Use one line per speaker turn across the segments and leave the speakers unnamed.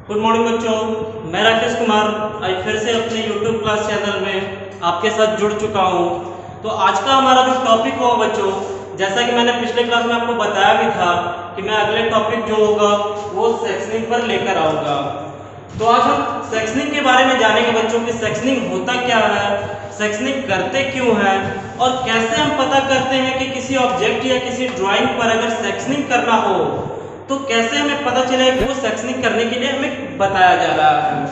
Good morning बच्चों, मैं राकेश कुमार आज फिर से अपने YouTube क्लास चैनल में आपके साथ जुड़ चुका हूँ। तो आज का हमारा जो टॉपिक होगा बच्चों, जैसा कि मैंने पिछले क्लास में आपको बताया भी था कि मैं अगले टॉपिक जो होगा वो सेक्शनिंग पर लेकर आऊँगा। तो आज हम सेक्शनिंग के बारे में जानेंगे बच्चों कि सेक्शनिंग होता क्या है, सेक्शनिंग करते क्यों हैं और कैसे हम पता करते हैं कि किसी ऑब्जेक्ट या किसी ड्राइंग पर अगर सेक्शनिंग करना हो तो कैसे हमें पता चलेगा कि वो सेक्शनिंग करने के लिए हमें बताया जा रहा है।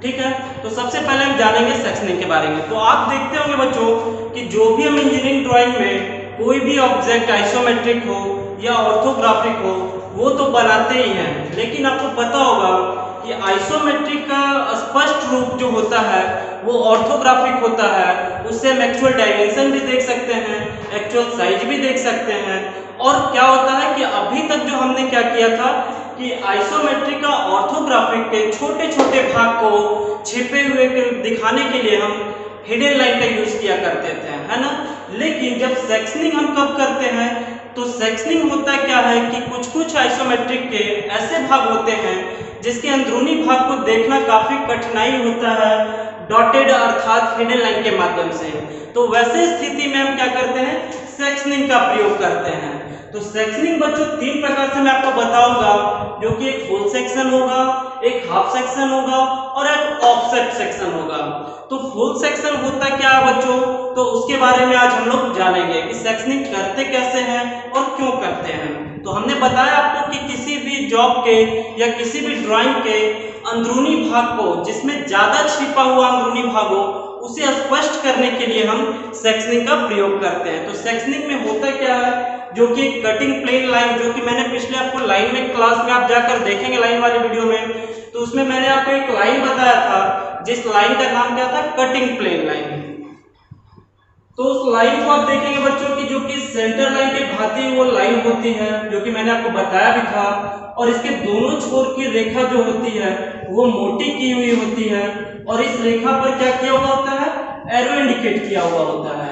ठीक है, तो सबसे पहले हम जानेंगे सेक्शनिंग के बारे में। तो आप देखते होंगे बच्चों कि जो भी हम इंजीनियरिंग ड्राइंग में कोई भी ऑब्जेक्ट आइसोमेट्रिक हो या ऑर्थोग्राफिक हो वो तो बनाते ही हैं, लेकिन आपको पता होगा कि आइसोमेट्रिक का स्पष्ट रूप जो होता है वो ऑर्थोग्राफिक होता है। उससे हम एक्चुअल डायमेंशन भी देख सकते हैं, एक्चुअल साइज भी देख सकते हैं। और क्या होता है कि अभी तक जो हमने क्या किया था कि आइसोमेट्रिक का ऑर्थोग्राफिक के छोटे छोटे भाग को छिपे हुए के दिखाने के लिए हम हिडन लाइन का यूज किया करते थे, है ना। लेकिन जब सेक्शनिंग हम कब करते हैं तो सेक्शनिंग होता क्या है कि कुछ कुछ आइसोमेट्रिक के ऐसे भाग होते हैं जिसके अंदरूनी भाग को देखना काफी कठिनाई होता है डॉटेड अर्थात हिडन लाइन के माध्यम से। तो वैसे स्थिति में हम क्या करते हैं, सेक्शनिंग का प्रयोग करते हैं। तो सेक्शनिंग बच्चों तीन प्रकार से मैं आपको बताऊंगा, जो कि एक फुल सेक्शन होगा, एक हाफ सेक्शन होगा और एक ऑफसेट सेक्शन होगा। तो फुल सेक्शन होता क्या है बच्चों, तो उसके बारे में आज हम लोग जानेंगे कि सेक्शनिंग करते कैसे हैं और क्यों करते हैं। तो हमने बताया आपको कि किसी भी जॉब के या किसी भी ड्राइंग के अंदरूनी भाग को जिसमें ज्यादा छिपा हुआ अंदरूनी भाग हो उसे स्पष्ट करने के लिए हम सेक्शनिंग का प्रयोग करते हैं। तो सेक्शनिंग में होता क्या है, जो कि कटिंग प्लेन लाइन, जो कि मैंने पिछले आपको लाइन में क्लास में आप जाकर देखेंगे लाइन वाले वीडियो में, तो उसमें मैंने आपको एक लाइन बताया था जिस लाइन का नाम क्या था, कटिंग प्लेन लाइन। तो उस लाइन को आप देखेंगे बच्चों की जो कि सेंटर लाइन के भांति वो लाइन होती है, जो कि मैंने आपको बताया भी था। और इसके दोनों छोर की रेखा जो होती है वो मोटी की हुई होती है और इस रेखा पर क्या किया हुआ होता है, एरो इंडिकेट किया हुआ होता है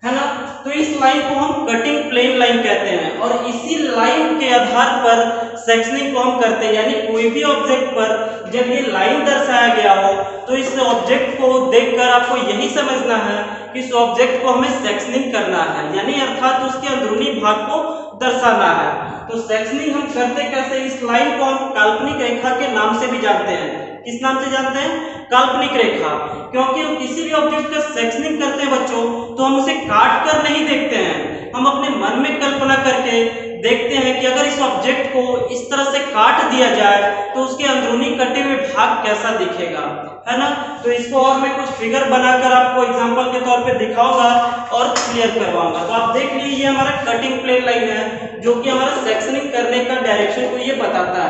ना। तो इस लाइन को हम कटिंग प्लेन लाइन कहते हैं और इसी लाइन के आधार पर सेक्शनिंग को हम करते हैं। यानी कोई भी ऑब्जेक्ट पर जब ये लाइन दर्शाया गया हो तो इस ऑब्जेक्ट को देखकर आपको यही समझना है कि इस ऑब्जेक्ट को हमें सेक्शनिंग करना है, यानी अर्थात उसके अंदरूनी भाग को दर्शाना है। तो सेक्शनिंग हम करते कैसे, इस लाइन को हम काल्पनिक रेखा के नाम से भी जानते हैं। किस नाम से जानते हैं, काल्पनिक रेखा। क्योंकि हम किसी भी ऑब्जेक्ट का सेक्शनिंग करते हैं बच्चों तो हम उसे काट कर नहीं देखते हैं, हम अपने मन में कल्पना करके देखते हैं कि अगर इस ऑब्जेक्ट को इस तरह से काट दिया जाए तो उसके अंदरूनी कटे हुए भाग कैसा दिखेगा, है ना। तो इसको और मैं कुछ फिगर बनाकर आपको एग्जांपल के तौर पे दिखाऊंगा और क्लियर करवाऊंगा। तो आप देख लीजिए, ये हमारा कटिंग प्लेन लाइन है जो कि हमारा सेक्शनिंग करने का डायरेक्शन को ये बताता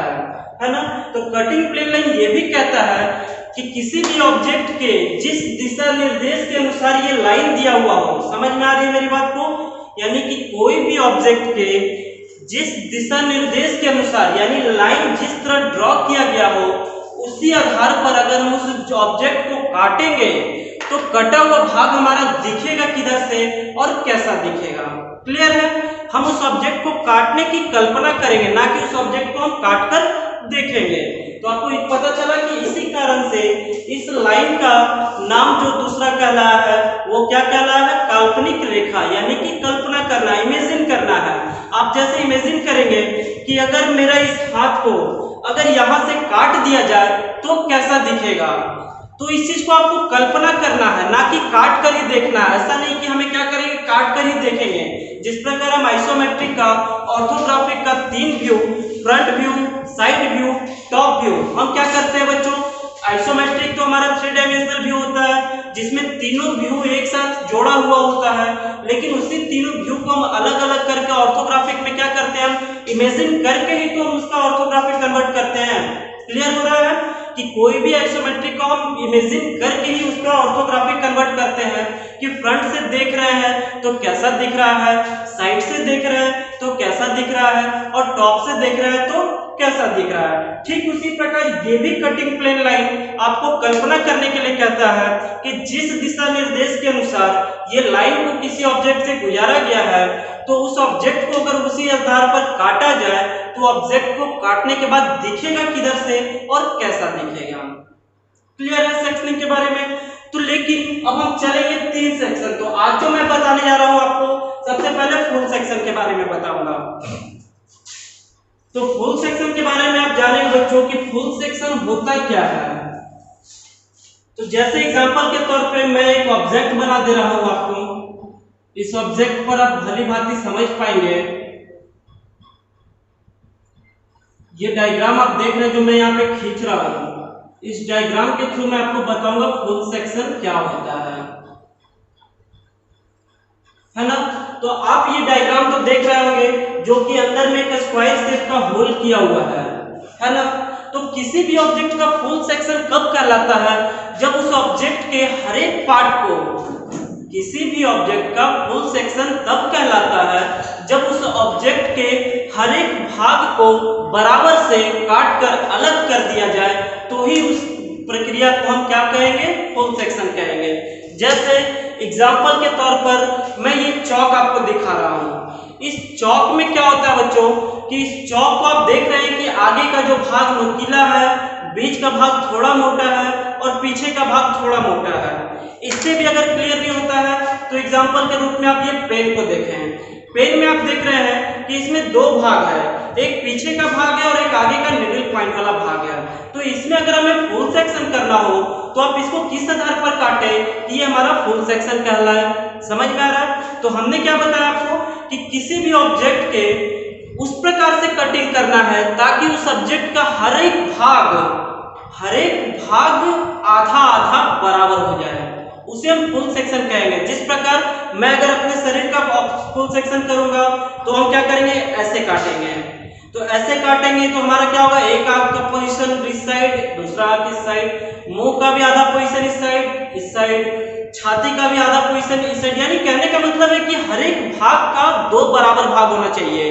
है ना। तो कटिंग प्लेन लाइन ये भी कहता है कि किसी भी ऑब्जेक्ट के जिस दिशा निर्देश के अनुसार ये लाइन दिया हुआ हो, समझ में आ रही है मेरी बात को, यानी कि कोई भी ऑब्जेक्ट के जिस दिशा निर्देश के अनुसार यानी लाइन जिस तरह ड्रॉ किया गया हो उसी आधार पर अगर हम उस ऑब्जेक्ट को काटेंगे तो कटा हुआ भाग हमारा दिखेगा किधर से और कैसा दिखेगा। क्लियर है, हम उस ऑब्जेक्ट को काटने की कल्पना करेंगे, ना कि उस ऑब्जेक्ट को हम काट कर देखेंगे। तो आपको पता चला कि इसी कारण से इस लाइन का नाम जो दूसरा कहलाया है वो क्या कहलाया है, काल्पनिक रेखा, यानी कि कल्पना करना, इमेजिन करना है। आप जैसे इमेजिन करेंगे कि अगर मेरा इस हाथ को अगर यहां से काट दिया जाए तो कैसा दिखेगा, तो इस चीज को आपको कल्पना करना है, ना कि काट कर ही देखना है। ऐसा नहीं कि हमें क्या करेंगे, काट कर ही देखेंगे। जिस प्रकार हम आइसोमेट्रिक का, ऑर्थोग्राफिक का तीन view, front view, side view, top view, हम क्या करते हैं बच्चों, आइसोमेट्रिक तो हमारा 3 डायमेंशनल व्यू होता है जिसमें तीनों व्यू एक साथ जोड़ा हुआ होता है, लेकिन उसी तीनों व्यू को हम अलग अलग करके ऑर्थोग्राफिक में क्या करते हैं, हम इमेजिन करके ही तो हम उसका ऑर्थोग्राफिक कन्वर्ट करते हैं। क्लियर हो रहा है कि कोई भी आइसोमेट्रिक को हम इमेजिन करके ही उसका ऑर्थोग्राफिक कन्वर्ट करते हैं कि फ्रंट से देख रहे हैं तो कैसा दिख रहा है, साइड से देख रहे हैं तो कैसा दिख रहा है और टॉप से देख रहे हैं तो कैसा दिख रहा है। ठीक उसी प्रकार ये भी कटिंग प्लेन लाइन आपको कल्पना करने के लिए कहता है कि जिस दिशा निर्देश के अनुसार ये लाइन को किसी ऑब्जेक्ट से गुजारा गया है तो उस ऑब्जेक्ट को अगर उसी आधार पर काटा जाए तो ऑब्जेक्ट को काटने के बाद दिखेगा किधर से और कैसा दिखेगा। क्लियर है सेक्शनिंग के बारे में। तो लेकिन अब हम चलेंगे 3 सेक्शन। तो आज जो मैं बताने जा रहा हूं आपको, सबसे पहले फुल सेक्शन के बारे में बताऊंगा। तो फुल सेक्शन के बारे में आप जानेंगे बच्चों कि फुल सेक्शन होता क्या है। तो जैसे एग्जांपल के तौर पे मैं एक ऑब्जेक्ट बना दे रहा हूं आपको, इस ऑब्जेक्ट पर आप भली भांति समझ पाएंगे। ये डायग्राम आप देख रहे हैं जो मैं यहाँ पे खींच रहा हूं, इस डायग्राम के थ्रू मैं आपको बताऊंगा फुल सेक्शन क्या होता है ना। तो आप ये डायग्राम तो देख रहे होंगे जो कि अंदर में एक स्क्वायर शेप का होल किया हुआ है ना। तो किसी भी ऑब्जेक्ट का फुल सेक्शन कब कहलाता है, जब उस ऑब्जेक्ट के हर एक पार्ट को, किसी भी ऑब्जेक्ट का फुल सेक्शन तब कहलाता है जब उस ऑब्जेक्ट के हर एक भाग को बराबर से काट कर अलग कर दिया जाए, तो ही उस प्रक्रिया को हम क्या कहेंगे, फुल सेक्शन कहेंगे। जैसे एग्जाम्पल के तौर पर मैं ये चौक आपको दिखा रहा हूं। इस चौक में क्या होता है बच्चों कि इस चौक को आप देख रहे हैं कि आगे का जो भाग नुकीला है, बीच का भाग थोड़ा मोटा है और पीछे का भाग थोड़ा मोटा है। इससे भी अगर क्लियर नहीं होता है तो एग्जाम्पल के रूप में आप ये पेन को देखें। पेन में आप देख रहे हैं कि इसमें 2 भाग है, एक पीछे का भाग है और एक आगे का निडल पॉइंट वाला भाग है। तो इसमें अगर हमें फुल सेक्शन करना हो तो आप इसको किस आधार पर काटे कि ये हमारा फुल सेक्शन कहलाए। समझ में आ रहा है। तो हमने क्या बताया आपको कि किसी भी ऑब्जेक्ट के उस प्रकार से कटिंग करना है ताकि उस ऑब्जेक्ट का हर एक भाग आधा आधा बराबर हो जाए, उसे हम फुल सेक्शन कहेंगे। जिस प्रकार मैं अगर अपने शरीर का फुल सेक्शन करूंगा तो हम क्या करेंगे, ऐसे काटेंगे। तो ऐसे काटेंगे तो हमारा क्या होगा, एक आंख का पोजीशन इस साइड, दूसरा आंख इस साइड, मुंह का भी आधा पोजीशन इस साइड, छाती का भी आधा पोजीशन इस साइड। यानी कहने का मतलब है कि हर एक भाग का 2 बराबर भाग होना चाहिए।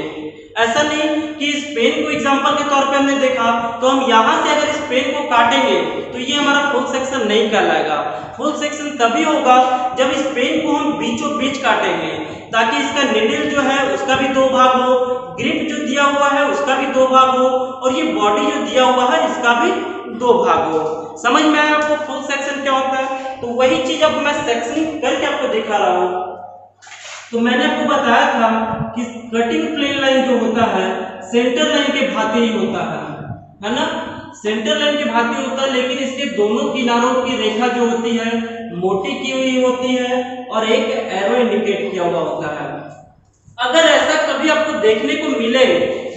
ऐसा नहीं कि इस पेन को एग्जांपल के तौर पे हमने देखा तो हम यहां से अगर इस पेन को काटेंगे तो ये हमारा फुल सेक्शन नहीं कहलाएगा। फुल सेक्शन तभी होगा जब इस पेन को हम बीचों बीच काटेंगे ताकि इसका निडल जो है उसका भी 2 भाग हो, ग्रिप जो दिया हुआ है उसका भी 2 भाग हो और ये बॉडी जो दिया हुआ है इसका भी 2 भाग हो। समझ में आया आपको फुल सेक्शन क्या होता है। तो वही चीज अब मैं सेक्शनिंग करके आपको दिखा रहा हूं। तो मैंने आपको बताया था कि कटिंग प्लेन लाइन जो होता है सेंटर लाइन के भांति ही होता है ना। सेंटर लाइन के भांति होता है, लेकिन इसके दोनों किनारों की रेखा जो होती है मोटी की हुई होती है और एक एरो इंडिकेट किया हुआ होता है। अगर ऐसा कभी आपको देखने को मिले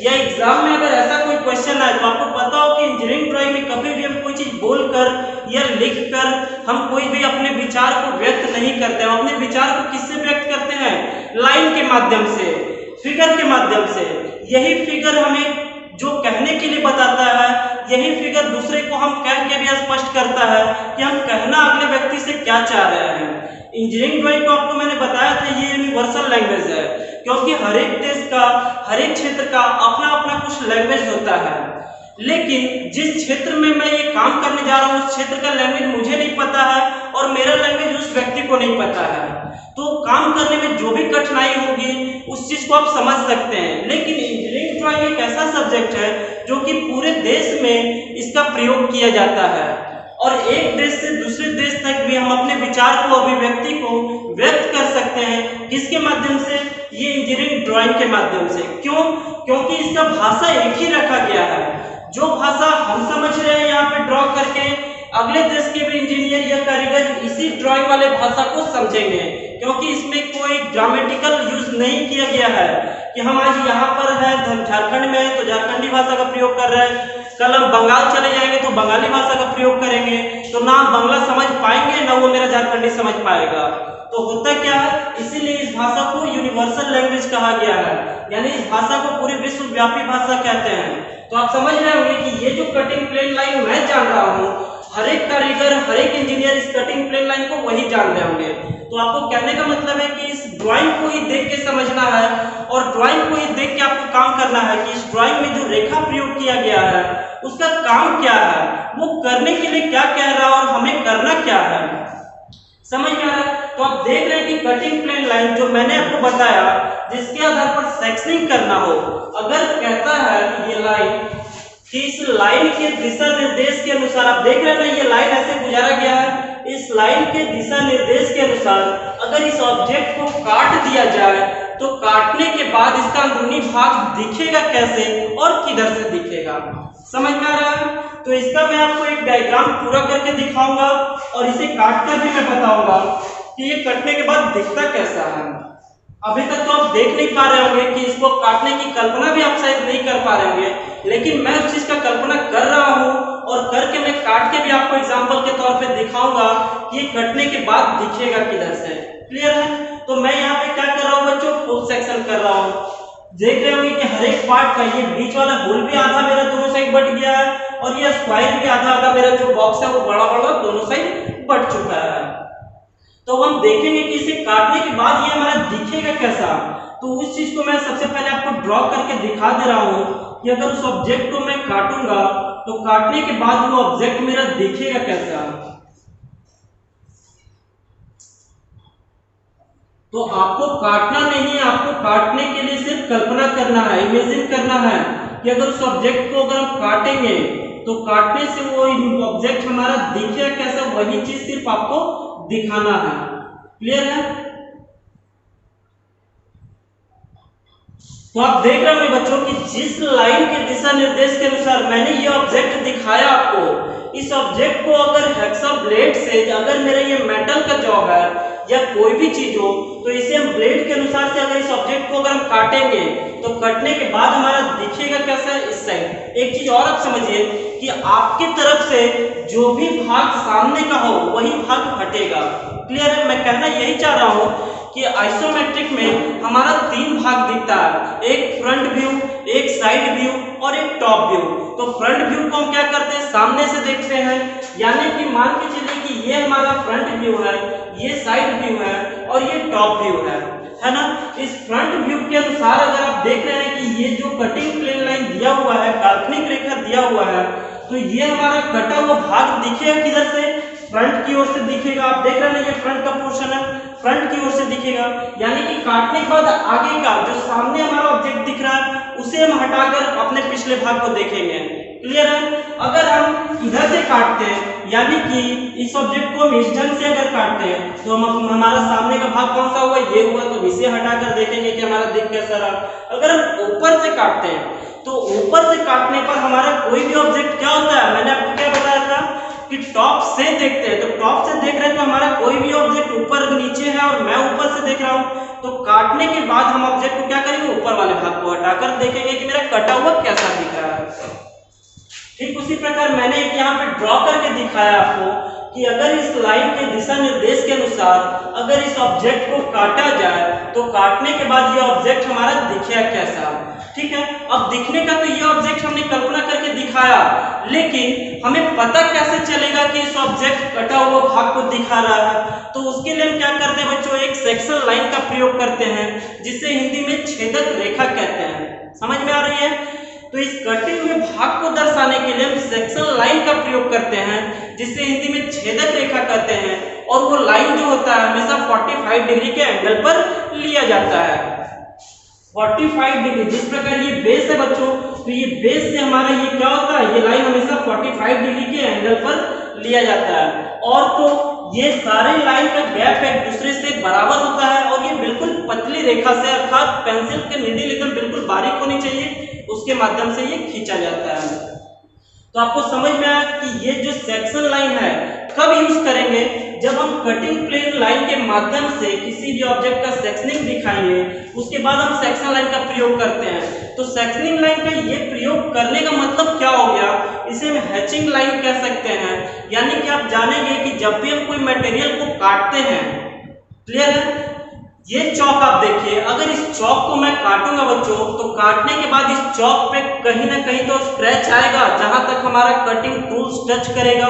या एग्जाम में अगर ऐसा कोई क्वेश्चन आए तो आपको पता हो कि इंजीनियरिंग ड्राइंग में कभी भी हम कोई चीज बोलकर या लिखकर हम कोई भी अपने विचार को व्यक्त नहीं करते हैं। अपने विचार को किससे व्यक्त करते हैं, लाइन के माध्यम से, फिगर के माध्यम से। यही फिगर हमें जो कहने के लिए बताता है, यही फिगर दूसरे को हम कह के भी स्पष्ट करता है कि हम कहना अगले व्यक्ति से क्या चाह रहे हैं। इंजीनियरिंग ड्राइंग को आपको मैंने बताया था ये यूनिवर्सल लैंग्वेज है, क्योंकि हर एक देश का, हर एक क्षेत्र का अपना अपना कुछ लैंग्वेज होता है। लेकिन जिस क्षेत्र में मैं ये काम करने जा रहा हूँ उस क्षेत्र का लैंग्वेज मुझे नहीं पता है और मेरा लैंग्वेज उस व्यक्ति को नहीं पता है, तो काम करने में जो भी कठिनाई होगी उस चीज को आप समझ सकते हैं। लेकिन इंजीनियरिंग ड्राइंग एक ऐसा सब्जेक्ट है जो कि पूरे देश में इसका प्रयोग किया जाता है और एक देश से दूसरे देश तक भी हम अपने विचार को, अभिव्यक्ति को व्यक्त कर सकते हैं। किसके माध्यम से, ये इंजीनियरिंग ड्राइंग के माध्यम से। क्यों? क्योंकि इसका भाषा एक ही रखा गया है। जो भाषा हम समझ रहे हैं यहाँ पे ड्रॉ करके, अगले देश के भी इंजीनियर या कारीगर इसी ड्राइंग वाले भाषा को समझेंगे, क्योंकि इसमें कोई ग्रामेटिकल यूज नहीं किया गया है कि हम आज यहाँ पर है झारखंड में है तो झारखंडी भाषा का प्रयोग कर रहे हैं, कल हम बंगाल चले जाएंगे तो बंगाली भाषा का प्रयोग करेंगे, तो ना बंगला समझ पाएंगे ना वो मेरा झारखंडी समझ पाएगा। तो होता क्या है, इसीलिए इस भाषा को यूनिवर्सल लैंग्वेज कहा गया है, यानी इस भाषा को पूरे विश्वव्यापी भाषा कहते हैं। तो आप समझ रहे होंगे कि ये जो कटिंग प्लेन लाइन मैं जान रहा हूँ, हर एक कारीगर, हर एक इंजीनियर इस कटिंग प्लेन लाइन को वही जान रहे होंगे। तो आपको कहने का मतलब है कि इस ड्राइंग को ही देख के समझना है और ड्राइंग को ही देख के आपको काम करना है कि इस ड्राइंग में जो रेखा प्रयोग किया गया है उसका काम क्या है, वो करने के लिए क्या कह रहा है और हमें करना क्या है। समझ में आ रहा है। तो आप देख रहे हैं कि कटिंग प्लेन लाइन जो मैंने आपको बताया जिसके आधार पर सेक्शनिंग करना हो, अगर कहता है कि ये लाइन कि इस लाइन के दिशा निर्देश के अनुसार, आप देख रहे हैं ना ये लाइन ऐसे गुजारा गया है, इस लाइन के दिशा निर्देश के अनुसार अगर इस ऑब्जेक्ट को काट दिया जाए तो काटने के बाद इसका अंदरूनी भाग दिखेगा कैसे और किधर से दिखेगा, समझ में आ रहा है? तो इसका मैं आपको एक डायग्राम पूरा करके दिखाऊंगा और इसे काट कर भी मैं बताऊंगा कि ये कटने के बाद दिखता कैसा है। अभी तक तो आप देख नहीं पा रहे होंगे कि इसको काटने की कल्पना भी आप शायद नहीं कर पा रहे होंगे, लेकिन मैं उस चीज का कल्पना कर रहा हूं और करके मैं काट के भी आपको एग्जांपल के तौर पे दिखाऊंगा कि ये कटने के बाद दिखेगा किधर से। क्लियर है? तो मैं यहाँ पे क्या कर रहा हूँ बच्चों, फुल सेक्शन कर रहा हूँ। देख रहे होंगे कि हर एक पार्ट का ये बीच वाला होल भी आधा मेरा दोनों साइड बट गया है और ये स्क्वायर भी आधा आधा मेरा जो बॉक्स है वो बड़ा बड़ा दोनों साइड बट चुका है। तो हम देखेंगे कि इसे काटने के बाद ये हमारा दिखेगा कैसा। तो उस चीज को मैं सबसे पहले आपको ड्रॉ करके दिखा दे रहा हूं कि अगर उस ऑब्जेक्ट को मैं काटूंगा तो काटने के बाद वो ऑब्जेक्ट मेरा दिखेगा कैसा। तो आपको काटना नहीं है, आपको काटने के लिए सिर्फ कल्पना करना है, इमेजिन करना है कि अगर उस ऑब्जेक्ट को अगर हम काटेंगे तो काटने से वो ऑब्जेक्ट हमारा दिखेगा कैसा, वही चीज सिर्फ आपको दिखाना है। क्लियर है? तो आप देख रहे होंगे बच्चों कि जिस लाइन के दिशा निर्देश के अनुसार मैंने ये ऑब्जेक्ट दिखाया आपको, इस ऑब्जेक्ट को अगर हेक्सा ब्लेड से, अगर मेरा ये मेटल का जॉब है या कोई भी चीज हो, तो इसे हम ब्लेड के अनुसार से अगर इस ऑब्जेक्ट को अगर हम काटेंगे तो कटने के बाद हमारा दिखेगा कैसा, इस साइड। एक चीज और आप समझिए कि आपकी तरफ से जो भी भाग सामने का हो वही भाग हटेगा। क्लियर है? मैं कहना यही चाह रहा हूं कि आइसोमेट्रिक में हमारा 3 भाग दिखता है, एक फ्रंट व्यू, एक साइड व्यू और एक टॉप व्यू। तो फ्रंट व्यू को हम क्या करते हैं, सामने से देखते हैं, यानी कि मान के चलिए कि ये हमारा फ्रंट व्यू है, ये साइड व्यू है और ये टॉप व्यू है ना। इस फ्रंट व्यू के अनुसार अगर आप देख रहे हैं कि ये जो कटिंग प्लेन लाइन दिया हुआ है, काल्पनिक रेखा दिया हुआ है, तो ये हमारा कटा हुआ भाग दिखेगा किधर से, फ्रंट की ओर से दिखेगा। आप देख रहे हैं ये फ्रंट का पोर्शन है, फ्रंट की ओर से दिखेगा, यानी कि काटने के बाद आगे का जो सामने हमारा ऑब्जेक्ट दिख रहा है उसे हम हटाकर अपने पिछले भाग को देखेंगे। क्लियर है? अगर हम इधर से काटते हैं, यानी कि इस ऑब्जेक्ट को हम इस ढंग से अगर काटते हैं तो हम हमारा सामने का भाग कौन सा हुआ, ये हुआ, तो इसे हटाकर देखेंगे कि हमारा दिख कैसा रहा। अगर हम ऊपर से काटते हैं तो ऊपर से काटने पर हमारा कोई भी ऑब्जेक्ट क्या होता है, मैंने आपको क्या बताया था कि टॉप से देखते हैं। तो टॉप से देख रहे हैं तो हमारा कोई भी ऑब्जेक्ट ऊपर नीचे है और मैं ऊपर से देख रहा हूं, तो काटने के बाद हम ऑब्जेक्ट को क्या करेंगे, ऊपर वाले भाग को हटाकर देखेंगे कि मेरा कटा हुआ कैसा दिख रहा है। ठीक उसी प्रकार मैंने एक यहाँ पे ड्रॉ करके दिखाया आपको कि अगर इस लाइन के दिशा निर्देश के अनुसार अगर इस ऑब्जेक्ट को काटा जाए तो काटने के बाद ये ऑब्जेक्ट हमारा दिखेगा कैसा। ठीक है? अब दिखने का तो ये ऑब्जेक्ट हमने कल्पना करके दिखाया, लेकिन हमें पता कैसे चलेगा कि इस ऑब्जेक्ट कटा हुआ भाग को दिखा रहा है। तो उसके लिए हम क्या करते हैं बच्चों, एक सेक्शन लाइन का प्रयोग करते हैं जिसे हिंदी में छेदक रेखा कहते हैं। समझ में आ रही है? तो इस कटे हुए भाग को दर्शाने के लिए हम सेक्शन लाइन का प्रयोग करते हैं जिसे हिंदी में छेदक रेखा कहते हैं, और वो लाइन जो होता है हमेशा 45 डिग्री के एंगल पर लिया जाता है। 45 डिग्री, जिस प्रकार ये बेस है बच्चों, तो ये बेस से हमारा ये क्या होता है, ये लाइन हमेशा 45 डिग्री के एंगल पर लिया जाता है। और तो ये सारे लाइन का गैप एक दूसरे से बराबर होता है और ये बिल्कुल पतली रेखा से, अर्थात पेंसिल के नीडल एकदम बिल्कुल बारीक होनी चाहिए, उसके माध्यम से ये खींचा जाता है। तो आपको समझ में आया कि ये जो सेक्शन लाइन है कब यूज करेंगे, जब हम कटिंग प्लेन लाइन के माध्यम से किसी भी ऑब्जेक्ट का सेक्शनिंग दिखाएंगे, उसके बाद हम सेक्शन लाइन का प्रयोग करते हैं। तो सेक्शनिंग लाइन का ये प्रयोग करने का मतलब क्या हो गया, इसे हम हैचिंग लाइन कह सकते हैं। यानी कि आप जानेंगे कि जब भी हम कोई मटेरियल को काटते हैं, क्लियर है, ये चौक आप देखिए, अगर इस चौक को मैं काटूंगा बच्चों, तो काटने के बाद इस चौक पे कहीं ना कहीं तो स्क्रैच आएगा जहां तक हमारा कटिंग टूल्स टच करेगा।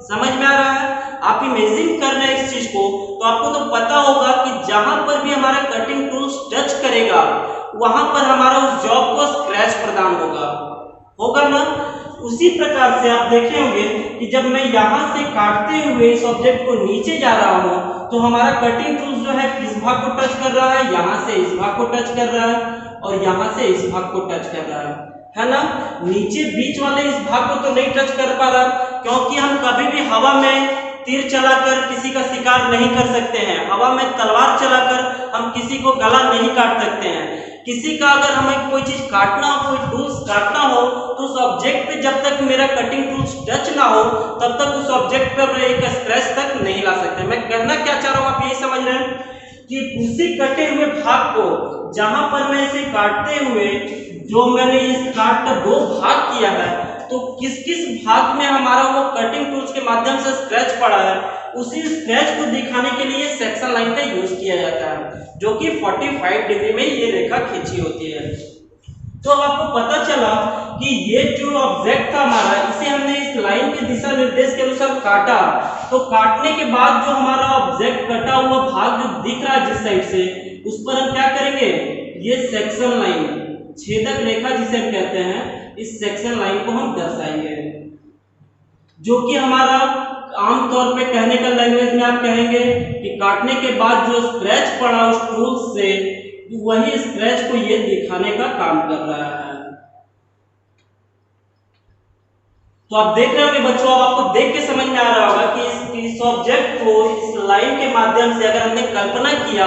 समझ में आ रहा है? आप इमेजिन कर रहे हैं इस चीज को, तो आपको तो पता होगा कि जहां पर भी हमारा कटिंग टूल्स टच करेगा वहां पर हमारा उस जॉब को स्क्रैच प्रदान होगा ना। उसी प्रकार से आप देखे होंगे कि जब मैं यहाँ से काटते हुए इस ऑब्जेक्ट को नीचे जा रहा हूँ तो हमारा कटिंग टूल जो है किस भाग को टच कर रहा है, यहाँ से इस भाग को टच कर रहा है और यहाँ से इस भाग को टच कर रहा है ना। नीचे बीच वाले इस भाग को तो नहीं टच कर पा रहा, क्योंकि हम कभी भी हवा में तीर चलाकर किसी का शिकार नहीं कर सकते हैं, हवा में तलवार चलाकर हम किसी को गला नहीं काट सकते हैं। किसी का अगर हमें कोई चीज काटना हो, कोई टूल्स काटना हो, तो उस ऑब्जेक्ट पे जब तक मेरा कटिंग टूल्स टच ना हो तब तक उस ऑब्जेक्ट पर एक स्क्रैच तक नहीं ला सकते। मैं कहना क्या चाह रहा हूँ, आप यही समझ रहे हैं कि उसी कटे हुए भाग को जहां पर मैं इसे काटते हुए जो मैंने इस काट का दो भाग किया है, तो किस किस भाग में हमारा वो कटिंग टूल्स के माध्यम से स्क्रैच पड़ा है, उसी स्क्रैच को दिखाने के लिए सेक्शन लाइन का यूज किया जाता है, जो कि 45 डिग्री में ये रेखा खींची होती है। तो अब आपको पता चला कि ये जो ऑब्जेक्ट था हमारा, इसे हमने इस लाइन के दिशा निर्देश के अनुसार काटा, तो काटने के बाद जो हमारा ऑब्जेक्ट कटा हुआ भाग जो दिख रहा है जिस साइड से, उस पर हम क्या करेंगे, ये सेक्शन लाइन, छेदक रेखा जिसे हम कहते हैं, इस सेक्शन लाइन को हम दर्शाएंगे, जो कि हमारा आमतौर पे कहने का लैंग्वेज में आप कहेंगे कि काटने के बाद जो स्क्रैच पड़ा उस टूल से, वही स्क्रैच को ये दिखाने का काम कर रहा है। तो आप देख रहे होंगे बच्चों, अब आपको देख के समझ में आ रहा होगा कि इस ऑब्जेक्ट को इस लाइन के माध्यम से अगर हमने कल्पना किया,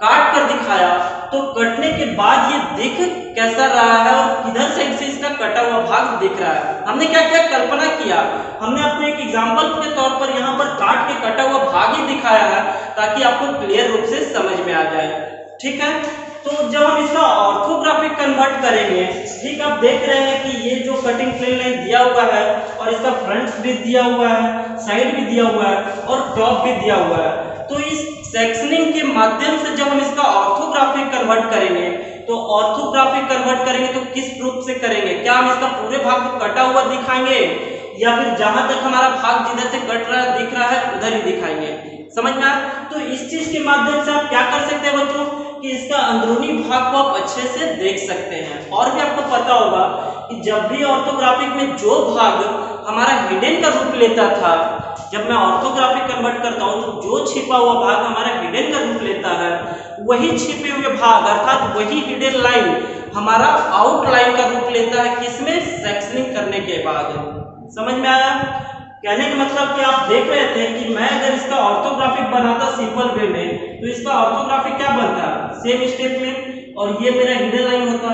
काट कर दिखाया, तो कटने के बाद ये दिख कैसा रहा है और किधर साइड से इसका कटा हुआ भाग दिख रहा है। हमने क्या क्या कल्पना किया, हमने आपको एक एग्जांपल के तौर पर यहाँ पर काट के कटा हुआ भाग ही दिखाया है, ताकि आपको क्लियर रूप से समझ में आ जाए। ठीक है, तो जब हम इसका ऑर्थोग्राफिक कन्वर्ट करेंगे, ठीक, आप देख रहे हैं कि ये जो कटिंग प्लेन लाइन दिया हुआ है और इसका फ्रंट भी दिया हुआ है, साइड भी दिया हुआ है और टॉप भी दिया हुआ है। तो इस सेक्शनिंग के माध्यम से जब हम इसका ऑर्थोग्राफिक कन्वर्ट करेंगे, तो ऑर्थोग्राफिक कन्वर्ट करेंगे तो किस रूप से करेंगे, क्या हम इसका पूरे भाग को कटा हुआ दिखाएंगे या फिर जहां तक हमारा भाग जिधर से कट रहा है दिख रहा है उधर ही दिखाएंगे, समझ में आया। तो इस चीज के माध्यम से आप क्या कर सकते हैं बच्चों कि इसका अंदरूनी भाग को आप अच्छे से देख सकते हैं। और भी आपको पता होगा कि जब भी ऑर्थोग्राफिक में जो भाग हमारा हिडन का रूप लेता था, जब मैं ऑर्थोग्राफिक कन्वर्ट करता हूं तो जो छिपा हुआ भाग हमारा हिडन का रूप लेता है, वही छिपे हुए भाग अर्थात वही हिडन लाइन हमारा आउटलाइन का रूप लेता है, किसमें, सेक्शनिंग करने के बाद। समझ में आया कहने का मतलब कि आप देख रहे थे कि मैं अगर इसका ऑर्थोग्राफिक बनाता सिंपल वे में, तो इसका ऑर्थोग्राफिक क्या बनता, सेम स्टेप में, और ये मेरा हिडन लाइन होता,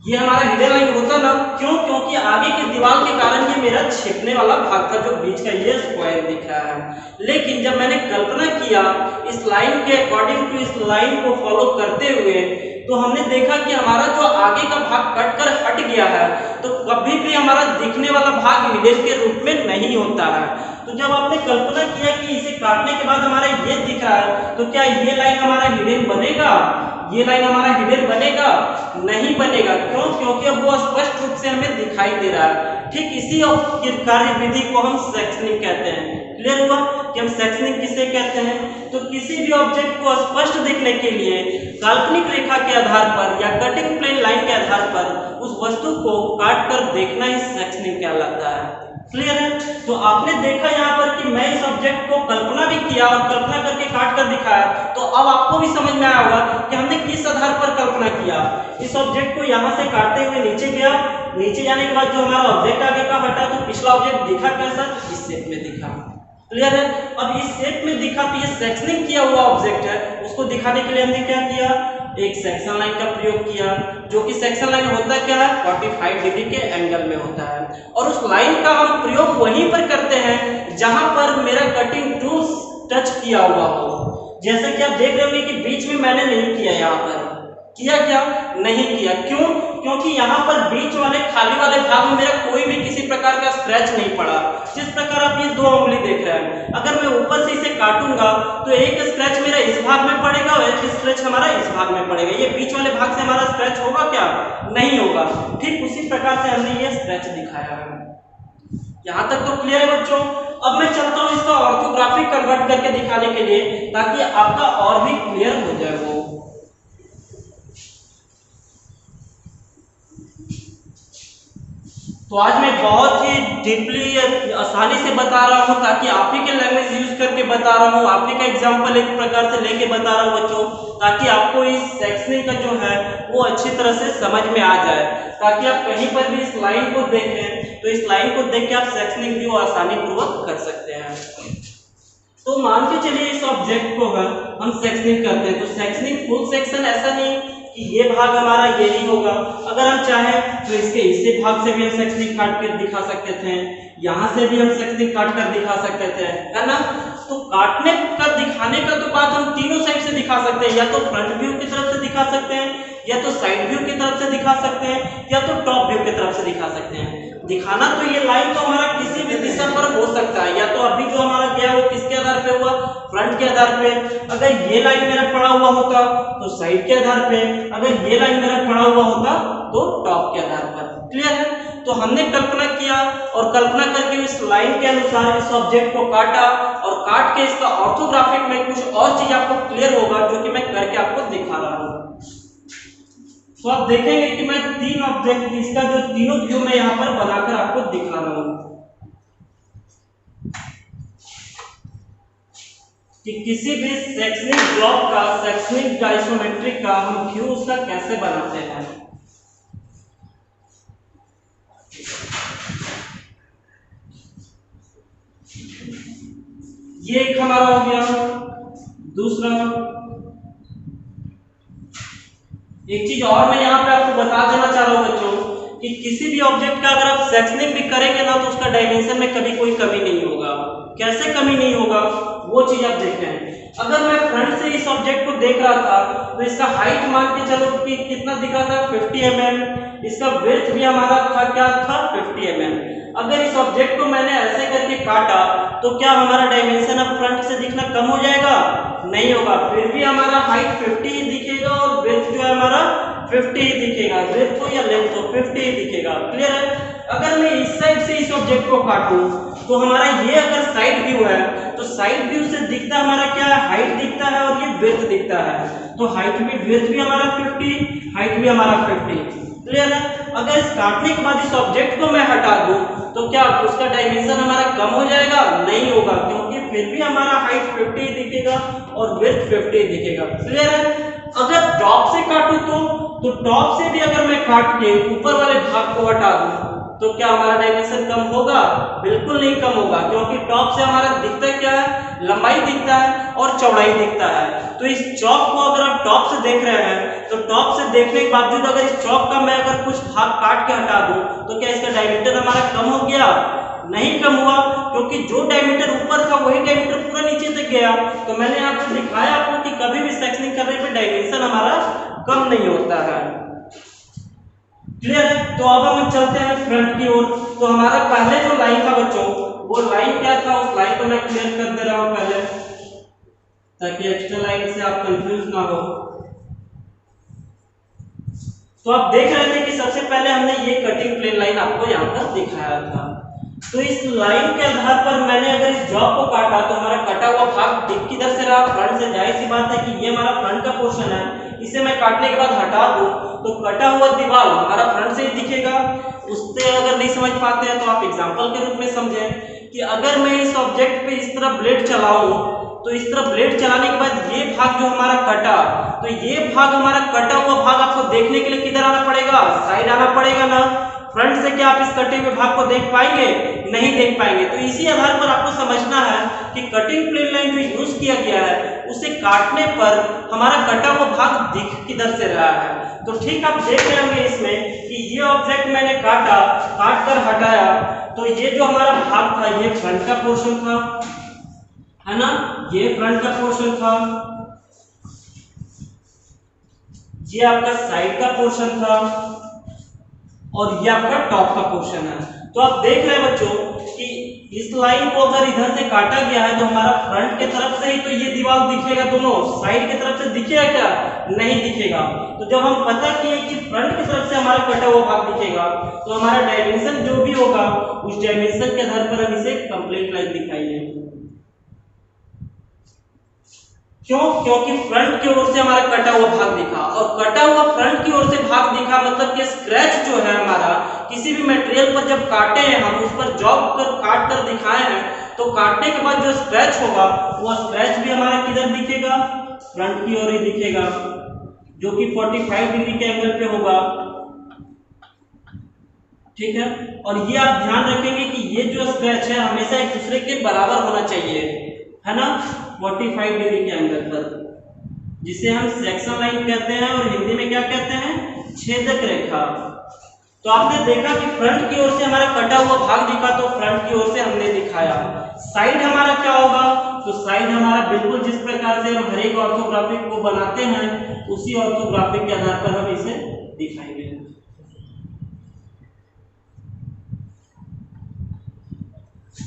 ये हमारा हिडन लाइन होता ना, क्यों, क्योंकि आगे की दीवार के कारण ये मेरा छिपने वाला भाग था जो बीच का ये स्क्वायर दिख रहा है। लेकिन जब मैंने कल्पना किया इस लाइन के अकॉर्डिंग टू इस लाइन को फॉलो करते हुए, तो हमने देखा कि हमारा जो आगे का भाग कट कर हट गया है, तो कभी भी हमारा दिखने वाला भाग हिडन के रूप में नहीं होता है। तो जब आपने कल्पना किया कि इसे काटने के बाद हमारा ये दिख रहा है, तो क्या ये लाइन हमारा हिडन बनेगा, ये लाइन हमारा हिडन बनेगा, नहीं बनेगा, क्यों, क्योंकि अब वो स्पष्ट रूप से हमें दिखाई दे रहा है। ठीक इसी कार्य विधि को हम सेक्शनिंग कहते हैं। क्लियर हुआ कि हम सेक्शनिंग किसे कहते हैं, तो किसी भी ऑब्जेक्ट को स्पष्ट देखने के लिए काल्पनिक रेखा के आधार पर या कटिंग प्लेन लाइन के आधार पर उस वस्तु को काट कर देखना ही सेक्शनिंग कहलाता है। क्लियर है, तो आपने देखा यहाँ पर कि मैं इस ऑब्जेक्ट को कल्पना भी किया और कल्पना करके काट कर दिखाया, तो अब आपको भी समझ में आया होगा कि हमने किस आधार पर कल्पना किया। इस ऑब्जेक्ट को यहाँ से काटते हुए नीचे गया, नीचे जाने के बाद जो हमारा ऑब्जेक्ट आगे का हटा, तो पिछला ऑब्जेक्ट दिखा कैसा, इस शेप में दिखा। क्लियर है, अब इस शेप में दिखा, तो ये सेक्शनिंग किया हुआ ऑब्जेक्ट है, उसको दिखाने के लिए हमने क्या किया, एक सेक्शन लाइन का प्रयोग किया, जो कि सेक्शन लाइन होता क्या है, 45 डिग्री के एंगल में होता है, और उस लाइन का हम प्रयोग वहीं पर करते हैं जहां पर मेरा कटिंग टूल्स टच किया हुआ हो। जैसे कि आप देख रहे होंगे कि बीच में मैंने नहीं किया, यहाँ पर किया, क्या नहीं किया, क्यों, क्योंकि यहाँ पर बीच वाले खाली वाले भाग में मेरा कोई भी किसी प्रकार का स्क्रैच नहीं पड़ा। जिस प्रकार आप ये दो उंगली देख रहे हैं, अगर मैं ऊपर से इसे काटूंगा तो एक स्क्रैच मेरा इस भाग में पड़ेगा और एक स्क्रैच हमारा इस भाग में पड़ेगा, ये बीच वाले भाग से हमारा स्क्रैच होगा क्या, नहीं होगा। ठीक उसी प्रकार से हमने ये स्क्रैच दिखाया है। यहाँ तक तो क्लियर है बच्चों। अब मैं चलता हूँ इसका ऑर्थोग्राफिक कन्वर्ट करके दिखाने के लिए, ताकि आपका और भी क्लियर हो जाए वो। तो आज मैं बहुत ही डीपली आसानी से बता रहा हूँ ताकि आप ही के लैंग्वेज यूज करके बता रहा हूँ, आप ही का एग्जांपल एक प्रकार से लेके बता रहा हूँ बच्चों, ताकि आपको इस सेक्शनिंग का जो है वो अच्छी तरह से समझ में आ जाए, ताकि आप कहीं पर भी इस लाइन को देखें तो इस लाइन को देख के आप सेक्शनिंग भी आसानी पूर्वक कर सकते हैं। तो मान के चलिए इस ऑब्जेक्ट को हम सेक्शनिंग करते हैं, तो सेक्शनिंग फुल सेक्शन ऐसा नहीं कि ये भाग हमारा ये ही होगा, अगर हम चाहें तो इसके इसी भाग से भी हम सेक्शनिंग काट कर दिखा सकते थे, यहाँ से भी हम सेक्शनिंग काट कर दिखा सकते थे, है ना। तो काटने का दिखाने का तो बात हम तीनों साइड से दिखा सकते हैं, या तो फ्रंट व्यू की तरफ से दिखा सकते हैं, या तो साइड व्यू की तरफ से दिखा सकते हैं, या तो टॉप व्यू की तरफ से दिखा सकते हैं। दिखाना तो ये लाइन तो हमारा किसी भी दिशा पर हो सकता है, या तो अभी जो हमारा गया वो किसके आधार पे हुआ, फ्रंट के आधार पे। अगर ये लाइन मेरा पड़ा हुआ होता तो साइड के आधार पे, अगर ये लाइन मेरा पड़ा हुआ होता तो टॉप के आधार पर। क्लियर है। तो हमने कल्पना किया और कल्पना करके इस लाइन के अनुसार इस ऑब्जेक्ट को काटा, और काट के इसका ऑर्थोग्राफिक में कुछ और चीज आपको क्लियर होगा जो कि मैं करके आपको दिखा रहा हूँ। तो आप देखेंगे कि मैं तीन ऑब्जेक्ट इसका जो तीनों व्यू मैं यहाँ पर बनाकर आपको दिखा रहा हूँ कि किसी भी सेक्शनिंग ब्लॉक का, सेक्शनिंग आइसोमेट्रिक का हम व्यू उसका कैसे बनाते हैं। ये एक हमारा हो गया। दूसरा एक चीज और मैं यहाँ पे आपको बता देना चाह रहा हूँ बच्चों कि किसी भी ऑब्जेक्ट का अगर आप सेक्शनिंग भी करेंगे ना तो उसका डायमेंशन में कभी कोई कमी नहीं होगा। कैसे कमी नहीं होगा वो चीज आप देखें। अगर मैं फ्रंट से इस ऑब्जेक्ट को देख रहा था तो इसका हाइट मान के चलो कि कितना दिख रहा था 50 mm, इसका विड्थ भी हमारा था क्या था 50 mm। अगर इस ऑब्जेक्ट को मैंने ऐसे करके काटा तो क्या हमारा डायमेंशन अब फ्रंट से दिखना कम हो जाएगा? नहीं होगा, फिर भी हमारा हाइट 50 ही दिखेगा और विड्थ जो है हमारा 50 ही दिखेगा, विड्थ हो या लेंथ हो 50 ही दिखेगा। क्लियर है। अगर मैं इस साइड से इस ऑब्जेक्ट को काटूं तो हमारा ये अगर साइड व्यू है तो साइड व्यू से दिखता हमारा क्या है, हाइट दिखता है और ये विड्थ दिखता है। तो हाइट भी विड्थ भी हमारा 50, हाइट भी हमारा 50। क्लियर है। अगर इस काटने के बाद इस ऑब्जेक्ट को मैं हटा दूं तो क्या उसका डायमेंशन हमारा कम हो जाएगा? नहीं होगा, क्योंकि फिर भी हमारा हाइट 50 दिखेगा और विड्थ 50 दिखेगा। क्लियर है। अगर टॉप से काटूं तो टॉप से भी अगर मैं काट के ऊपर वाले भाग को हटा दूं तो क्या हमारा डायमेंशन कम होगा? बिल्कुल नहीं कम होगा, क्योंकि टॉप से हमारा दिखता क्या है, लंबाई दिखता है और चौड़ाई दिखता है। तो इस चौक को अगर आप टॉप से देख रहे हैं तो टॉप से देखने के बावजूद अगर इस चौक का मैं अगर कुछ भाग काट के हटा दूं तो क्या इसका डायमीटर हमारा कम हो गया? नहीं कम हुआ, क्योंकि जो डायमीटर ऊपर था वही डायमीटर पूरा नीचे तक गया। तो मैंने आपको दिखाया आपको कि कभी भी सेक्शनिंग करने पे डायमेंशन हमारा कम नहीं होता है। क्लियर है। तो अब हम चलते हैं फ्रंट की ओर। तो हमारा पहले जो लाइन था बच्चों वो लाइन क्या था, उस लाइन को मैं क्लियर कर दे रहा हूं पहले ताकि एक्स्ट्रा लाइन से आप कंफ्यूज ना हो। तो आप देख रहे थे कि सबसे पहले हमने ये कटिंग प्लेन लाइन आपको यहाँ पर दिखाया था। तो इस लाइन के आधार पर मैंने अगर इस जॉब को काटा तो हमारा कटा हुआ भाग किधर से रहा, फ्रंट से। जाहिर सी बात है कि ये हमारा फ्रंट का पोर्शन है, इसे मैं काटने के बाद हटा दूं तो कटा हुआ दीवार हमारा फ्रंट से ही दिखेगा। उससे अगर नहीं समझ पाते हैं तो आप एग्जांपल के रूप में समझें कि अगर मैं इस ऑब्जेक्ट पे इस तरह ब्लेड चलाऊं तो इस तरह ब्लेड चलाने के बाद ये भाग जो हमारा कटा, तो ये भाग हमारा कटा हुआ भाग आपको देखने के लिए किधर आना पड़ेगा? साइड आना पड़ेगा ना। फ्रंट से क्या आप इस कटे हुए भाग को देख पाएंगे? नहीं देख पाएंगे। तो इसी आधार पर आपको समझना है कि कटिंग प्लेन लाइन जो यूज किया गया है उसे काटने पर हमारा कटा हुआ भाग दिख किधर से रहा है। तो ठीक आप देख रहे होंगे इसमें कि ये ऑब्जेक्ट मैंने काटा, काट कर हटाया, तो ये जो हमारा भाग था ये फ्रंट का पोर्शन था, है ना। ये फ्रंट का पोर्शन था, ये आपका साइड का पोर्शन था और ये आपका टॉप का पोर्शन है। तो आप देख रहे हैं बच्चों कि इस लाइन को अगर इधर से काटा गया है तो हमारा फ्रंट के तरफ से ही तो ये दीवार दिखेगा, दोनों साइड की तरफ से दिखेगा क्या? नहीं दिखेगा। तो जब हम पता किए कि फ्रंट की तरफ से हमारा कटा हुआ भाग दिखेगा तो हमारा डायमेंशन जो भी होगा उस डायमेंशन के आधार पर हम इसे कंप्लीट लाइन दिखाएंगे। क्यों? क्योंकि फ्रंट की ओर से हमारा कटा हुआ भाग दिखा, और कटा हुआ फ्रंट की ओर से भाग दिखा मतलब कि स्क्रैच जो है हमारा किसी भी मटेरियल पर जब काटे हैं हम, उस पर जॉब कर काट कर दिखाए हैं, तो काटने के बाद जो स्क्रैच होगा वो स्क्रैच भी हमारा किधर दिखेगा, फ्रंट की ओर ही दिखेगा, जो कि 45 डिग्री के एंगल पे होगा। ठीक है, और ये आप ध्यान रखेंगे कि ये जो स्क्रैच है हमेशा एक दूसरे के बराबर होना चाहिए, है ना, 45 डिग्री के एंगल पर, जिसे हम सेक्शन लाइन कहते हैं और हिंदी में क्या कहते हैं, छेदक रेखा। तो आपने देखा कि फ्रंट की ओर से हमारा कटा हुआ भाग दिखा, तो फ्रंट की ओर से हमने दिखाया। साइड हमारा क्या होगा, तो साइड हमारा बिल्कुल जिस प्रकार से हम हर एक ऑर्थोग्राफिक को बनाते हैं उसी ऑर्थोग्राफिक के आधार पर हम इसे दिखाएंगे।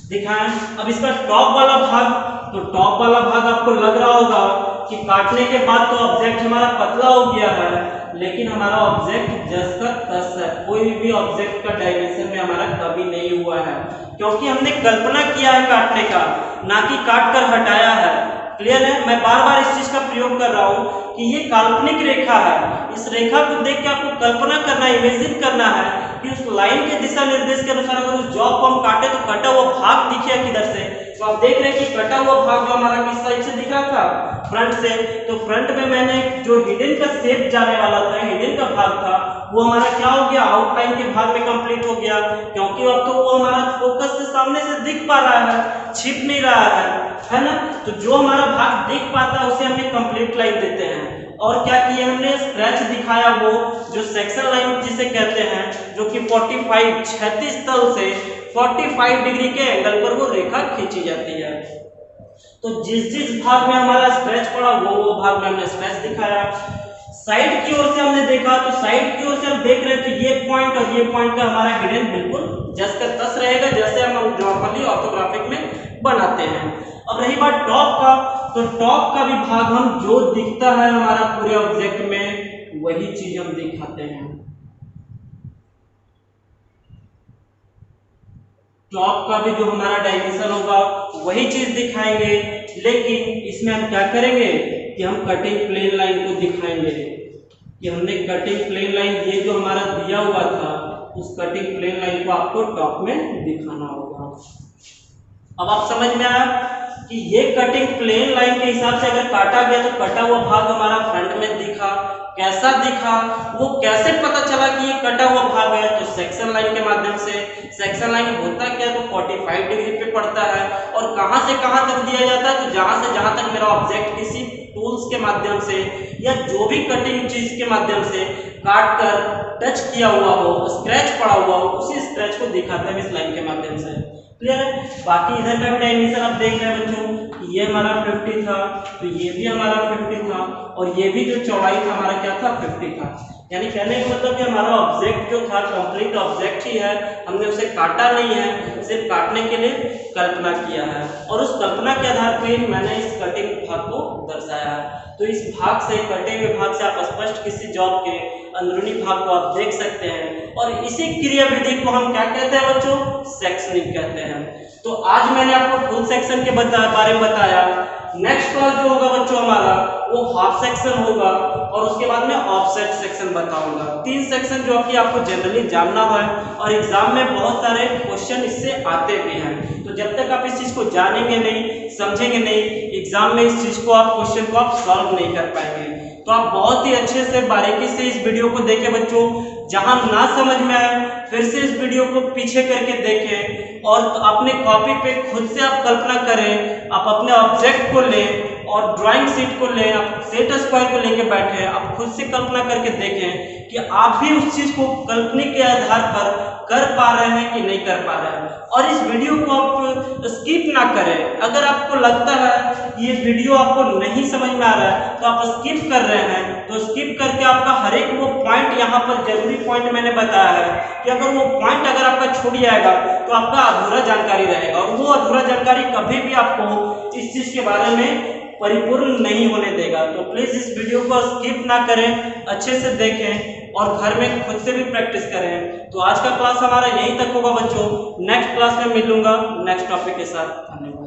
दिखाएं। अब इसका टॉप वाला भाग, तो टॉप वाला भाग आपको लग रहा होगा कि काटने के बाद तो ऑब्जेक्ट हमारा पतला हो गया है, लेकिन हमारा ऑब्जेक्ट जस का तस है, कोई भी ऑब्जेक्ट का डायमेंशन में हमारा कभी नहीं हुआ है, क्योंकि हमने कल्पना किया है काटने का, ना कि काट कर हटाया है। क्लियर है, मैं बार बार इस चीज का प्रयोग कर रहा हूं कि ये काल्पनिक रेखा है। इस रेखा को देख के आपको कल्पना करना है, इमेजिन करना है कि उस लाइन के दिशा निर्देश के अनुसार अगर उस जॉब को हम काटे तो कटा हुआ भाग दिखे किधर से। तो आप देख रहे हैं कि कटा हुआ भाग जो हमारा किस साइड से दिख रहा था, फ्रंट से। तो फ्रंट में मैंने जो हिडन का शेप जाने वाला था, हिडन का भाग था, वो हमारा क्या हो गया, आउटलाइन के भाग में कंप्लीट हो गया, क्योंकि अब तो वो हमारा फोकस से सामने से दिख पा रहा है, छिप नहीं रहा है ना। तो जो हमारा भाग दिख पाता है उसे हमने कंप्लीट लाइन देते हैं। और क्या किया हमने, स्क्रैच दिखाया, वो जो सेक्शन लाइन जिसे कहते हैं, जो कि 45 क्षैतिज तल से 45 डिग्री के एंगल पर वो रेखा खींची जाती है। तो जिस जिस भाग में हमारा स्क्रैच पड़ा वो भाग में हमने स्क्रैच दिखाया। साइड की ओर से हमने देखा, तो साइड की ओर से हम देख रहे हैं तो ये पॉइंट और ये पॉइंट का हमारा हिडन बिल्कुल जस का तस रहेगा, जैसे हम नॉर्मली ऑर्थोग्राफिक में बनाते हैं। अब रही बात टॉप का, तो टॉप का भी भाग हम जो दिखता है हमारा पूरे ऑब्जेक्ट में वही चीज हम दिखाते हैं। टॉप का भी जो हमारा डायमेंशन होगा वही चीज दिखाएंगे, लेकिन इसमें हम क्या करेंगे कि हम कटिंग प्लेन लाइन को दिखाएंगे कि हमने कटिंग प्लेन लाइन, ये जो हमारा दिया हुआ था उस कटिंग प्लेन लाइन को आपको टॉप में दिखाना होगा। अब आप समझ में आया कि ये कटिंग प्लेन लाइन के हिसाब से अगर काटा गया तो कटा हुआ भाग हमारा फ्रंट में दिखा, कैसा दिखा, वो कैसे पता चला कि ये कटा हुआ भाग है, तो सेक्शन लाइन के माध्यम से। सेक्शन लाइन होता क्या, तो 45 डिग्री पे पड़ता है, और कहां से कहां तक दिया जाता है, तो जहां से जहां तक मेरा ऑब्जेक्ट किसी टूल्स के माध्यम से या जो भी कटिंग चीज के माध्यम से काट कर टच किया हुआ हो, स्क्रैच पड़ा हुआ हो, उसी स्क्रैच को दिखाते हैं इस लाइन के माध्यम से। क्लियर है। बाकी इधर का भी डायमेंशन आप देख रहे हैं बच्चों, ये हमारा 50 था, तो ये भी हमारा 50 था, और ये भी जो चौड़ाई था हमारा क्या था, 50 था। यानी कहने का मतलब कि हमारा ऑब्जेक्ट जो था कंप्लीट ऑब्जेक्ट ही है, हमने उसे काटा नहीं है, सिर्फ काटने के लिए कल्पना किया है, और उस कल्पना के आधार पर मैंने इस कटिंग भाग को दर्शाया है। तो इस भाग से, कटे हुए भाग से आप स्पष्ट किसी जॉब के अंदरूनी भाग को आप देख सकते हैं, और इसी क्रियाविधि को हम क्या कहते हैं बच्चों, सेक्शनिंग कहते हैं। तो आज मैंने आपको फुल सेक्शन के बारे में बताया। नेक्स्ट क्लास जो होगा बच्चों हमारा वो हाफ सेक्शन होगा, और उसके बाद में ऑफसेट सेक्शन बताऊंगा। 3 सेक्शन जो कि आपको जनरली जानना है, और एग्जाम में बहुत सारे क्वेश्चन इससे आते भी हैं। तो जब तक आप इस चीज को जानेंगे नहीं, समझेंगे नहीं, एग्जाम में इस चीज को आप क्वेश्चन को आप सॉल्व नहीं कर पाएंगे। तो आप बहुत ही अच्छे से बारीकी से इस वीडियो को देखें बच्चों। जहां ना समझ में आए फिर से इस वीडियो को पीछे करके देखें, और अपने कॉपी पे खुद से आप कल्पना करें, आप अपने ऑब्जेक्ट को लें और ड्राइंग शीट को लें, आप सेट स्क्वायर को लेके बैठे, आप खुद से कल्पना करके देखें कि आप भी उस चीज को कल्पनिक के आधार पर कर पा रहे हैं कि नहीं कर पा रहे हैं। और इस वीडियो को आप स्किप ना करें। अगर आपको लगता है ये वीडियो आपको नहीं समझ में आ रहा है तो आप स्किप कर रहे हैं, तो स्किप करके आपका हर एक वो पॉइंट, यहाँ पर जरूरी पॉइंट मैंने बताया है कि अगर वो पॉइंट अगर आपका छूट जाएगा तो आपका अधूरा जानकारी रहेगा, और वो अधूरा जानकारी कभी भी आपको इस चीज के बारे में परिपूर्ण नहीं होने देगा। तो प्लीज इस वीडियो को स्किप ना करें, अच्छे से देखें और घर में खुद से भी प्रैक्टिस करें। तो आज का क्लास हमारा यहीं तक होगा बच्चों। नेक्स्ट क्लास में मिलूंगा नेक्स्ट टॉपिक के साथ। धन्यवाद।